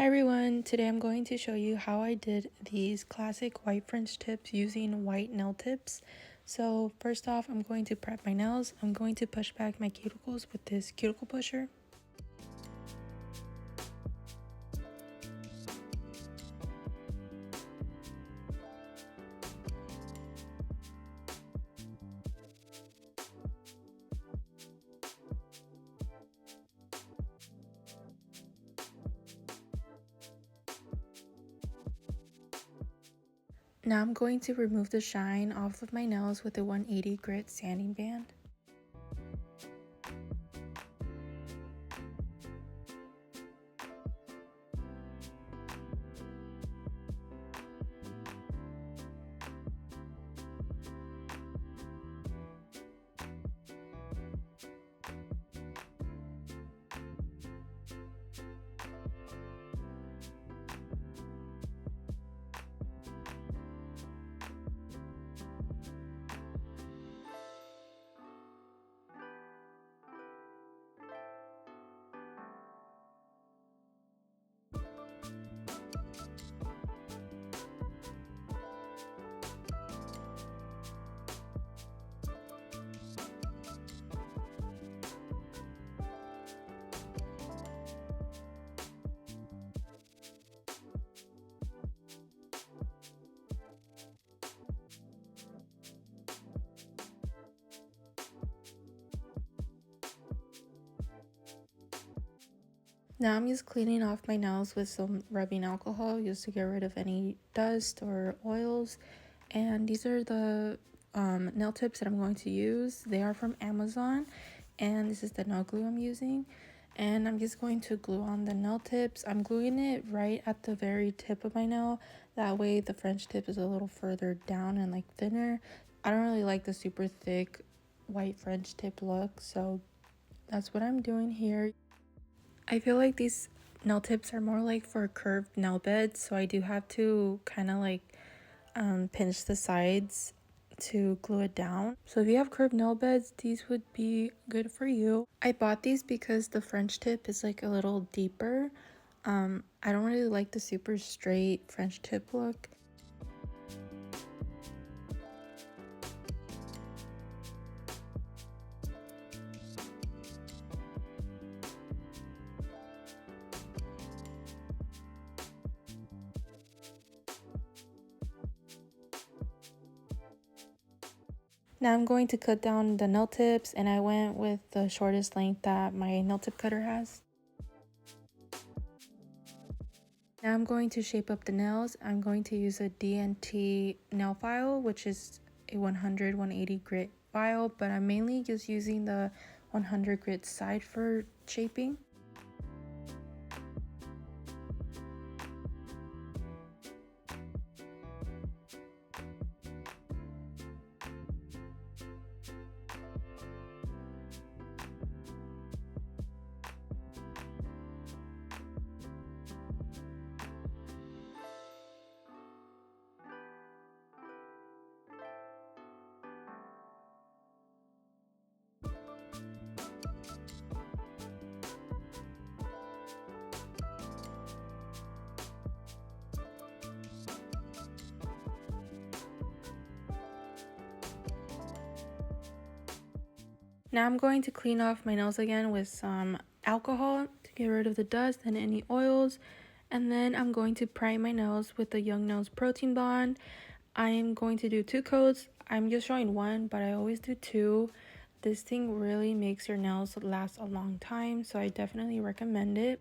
Hi everyone, today I'm going to show you how I did these classic white French tips using white nail tips. So first off, I'm going to prep my nails. I'm going to push back my cuticles with this cuticle pusher. Now I'm going to remove the shine off of my nails with a 180 grit sanding band. Now I'm just cleaning off my nails with some rubbing alcohol just to get rid of any dust or oils. And these are the nail tips that I'm going to use. They are from Amazon, and this is the nail glue I'm using. And I'm just going to glue on the nail tips. I'm gluing it right at the very tip of my nail. That way the French tip is a little further down and like thinner. I don't really like the super thick white French tip look, so that's what I'm doing here. I feel like these nail tips are more like for curved nail beds, so I do have to kind of like pinch the sides to glue it down. So if you have curved nail beds, these would be good for you. I bought these because the French tip is like a little deeper. I don't really like the super straight French tip look. Now I'm going to cut down the nail tips, and I went with the shortest length that my nail tip cutter has. Now I'm going to shape up the nails. I'm going to use a D&T nail file, which is a 180 grit file, but I'm mainly just using the 100 grit side for shaping. Now I'm going to clean off my nails again with some alcohol to get rid of the dust and any oils. And then I'm going to prime my nails with the Young Nails Protein Bond. I am going to do 2 coats. I'm just showing 1, but I always do 2. This thing really makes your nails last a long time, so I definitely recommend it.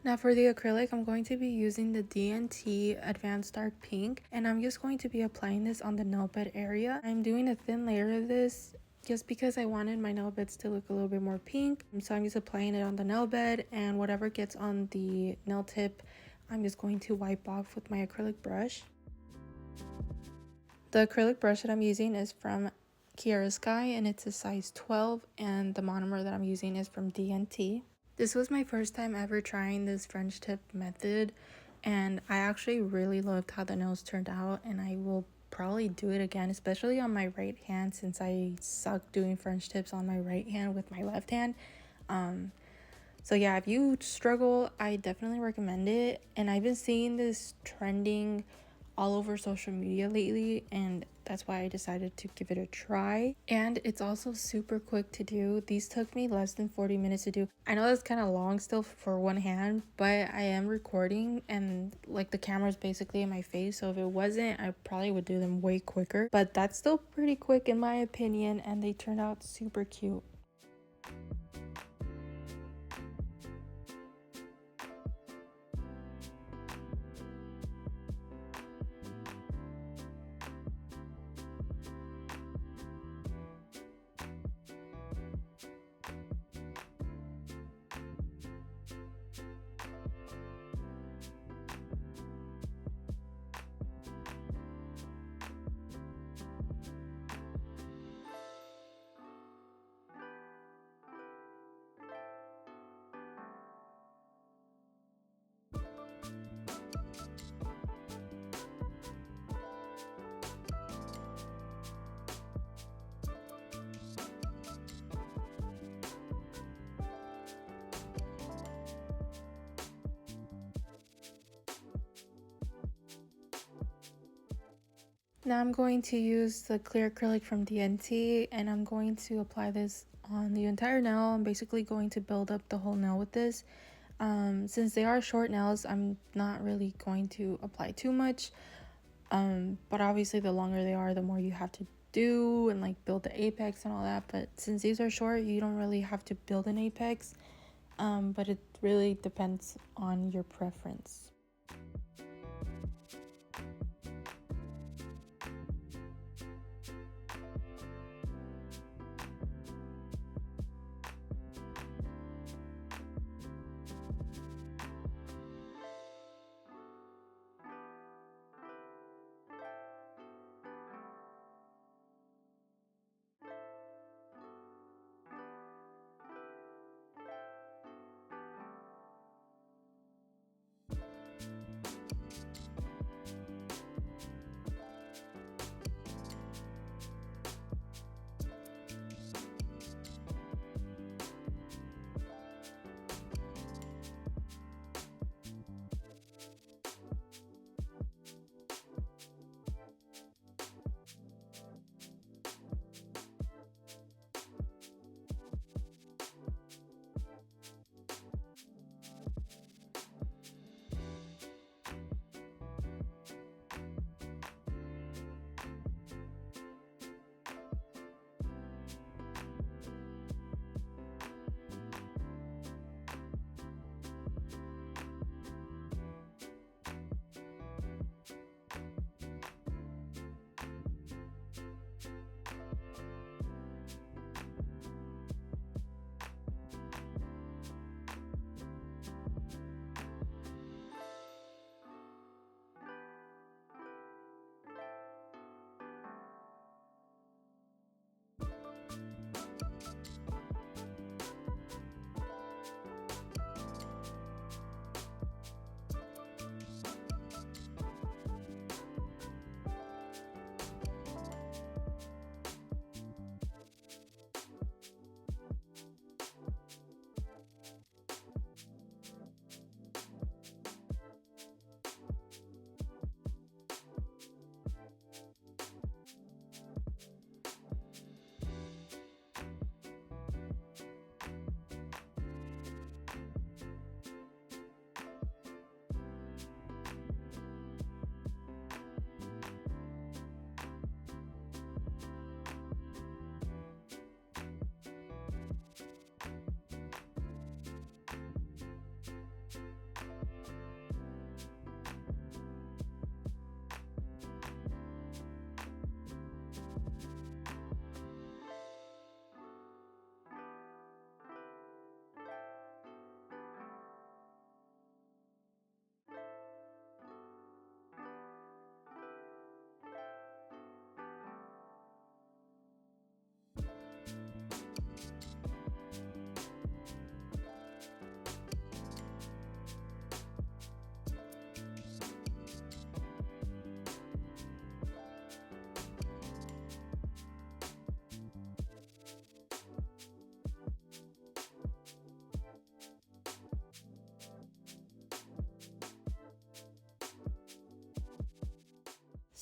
Now for the acrylic, I'm going to be using the D&T Advanced Dark Pink, and I'm just going to be applying this on the nail bed area. I'm doing a thin layer of this just because I wanted my nail beds to look a little bit more pink. So I'm just applying it on the nail bed, and whatever gets on the nail tip, I'm just going to wipe off with my acrylic brush. The acrylic brush that I'm using is from Kiara Sky, and it's a size 12, and the monomer that I'm using is from D&T. This was my first time ever trying this French tip method, and I actually really loved how the nails turned out, and I will probably do it again, especially on my right hand since I suck doing French tips on my right hand with my left hand. So yeah, if you struggle, I definitely recommend it. And I've been seeing this trending all over social media lately, and that's why I decided to give it a try. And it's also super quick to do. These took me less than 40 minutes to do. I know that's kind of long still for one hand, but I am recording and like the camera's basically in my face, so if it wasn't, I probably would do them way quicker. But that's still pretty quick in my opinion, and they turned out super cute. Now I'm going to use the clear acrylic from DNT, and I'm going to apply this on the entire nail. I'm basically going to build up the whole nail with this. Since they are short nails, I'm not really going to apply too much. But obviously the longer they are, the more you have to do and like build the apex and all that. But since these are short, you don't really have to build an apex. But it really depends on your preference.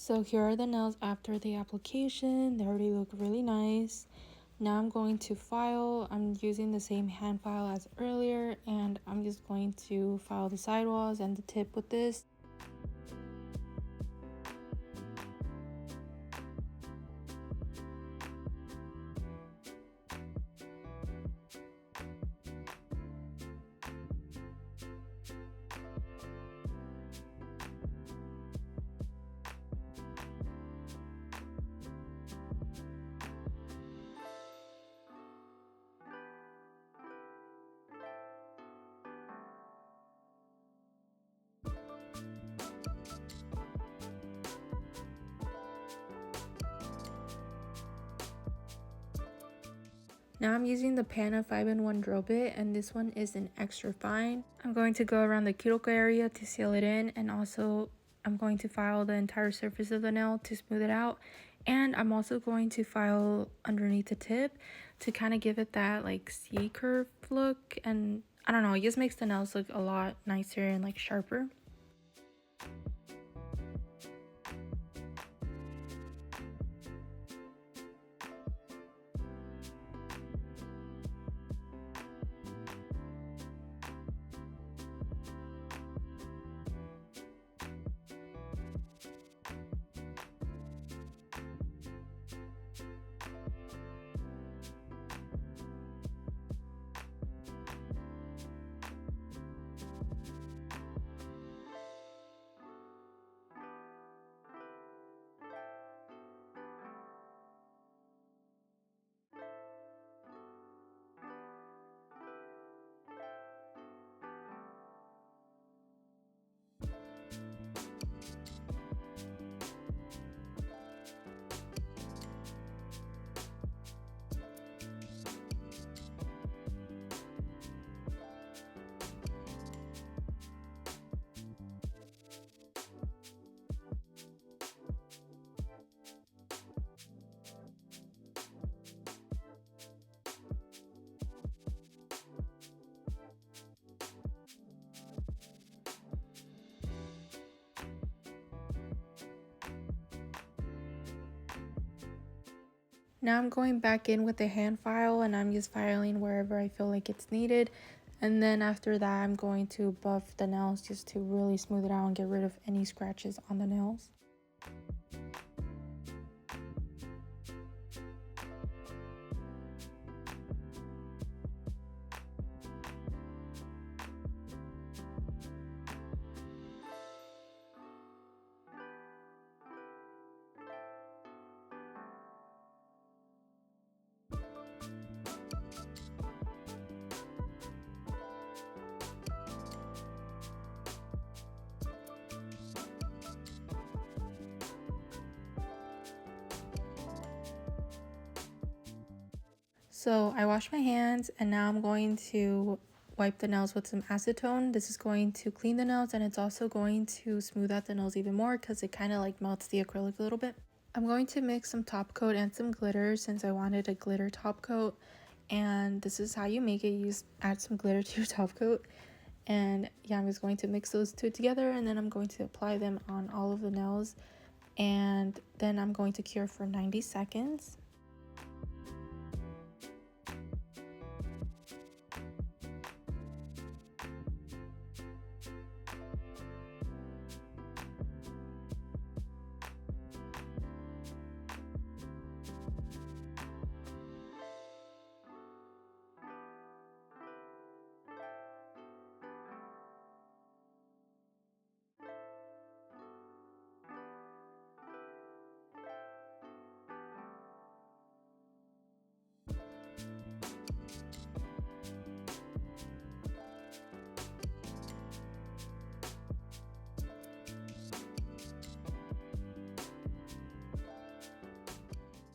So here are the nails after the application. They already look really nice. Now I'm going to file. I'm using the same hand file as earlier, and I'm just going to file the sidewalls and the tip with this. Now I'm using the Pana 5-in-1 drill bit, and this one is an extra fine. I'm going to go around the cuticle area to seal it in, and also I'm going to file the entire surface of the nail to smooth it out. And I'm also going to file underneath the tip to kind of give it that like C-curve look, and I don't know, it just makes the nails look a lot nicer and like sharper. Now I'm going back in with the hand file, and I'm just filing wherever I feel like it's needed. And then after that, I'm going to buff the nails just to really smooth it out and get rid of any scratches on the nails. So I washed my hands, and now I'm going to wipe the nails with some acetone. This is going to clean the nails, and it's also going to smooth out the nails even more because it kind of like melts the acrylic a little bit. I'm going to mix some top coat and some glitter since I wanted a glitter top coat, and this is how you make it. You just add some glitter to your top coat, and yeah, I'm just going to mix those two together, and then I'm going to apply them on all of the nails, and then I'm going to cure for 90 seconds.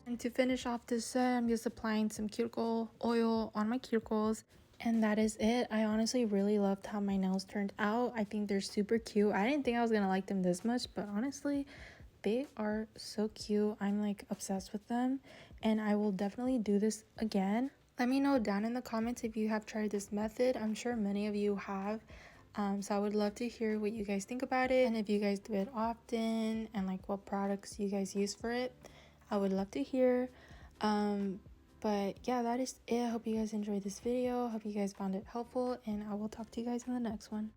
And to finish off this set, I'm just applying some cuticle oil on my cuticles. And that is it. I honestly really loved how my nails turned out. I think they're super cute. I didn't think I was gonna like them this much, but honestly, they are so cute. I'm like obsessed with them, and I will definitely do this again. Let me know down in the comments if you have tried this method. I'm sure many of you have. So I would love to hear what you guys think about it, and if you guys do it often, and like what products you guys use for it. I would love to hear. But yeah, that is it. I hope you guys enjoyed this video. I hope you guys found it helpful, and I will talk to you guys in the next one.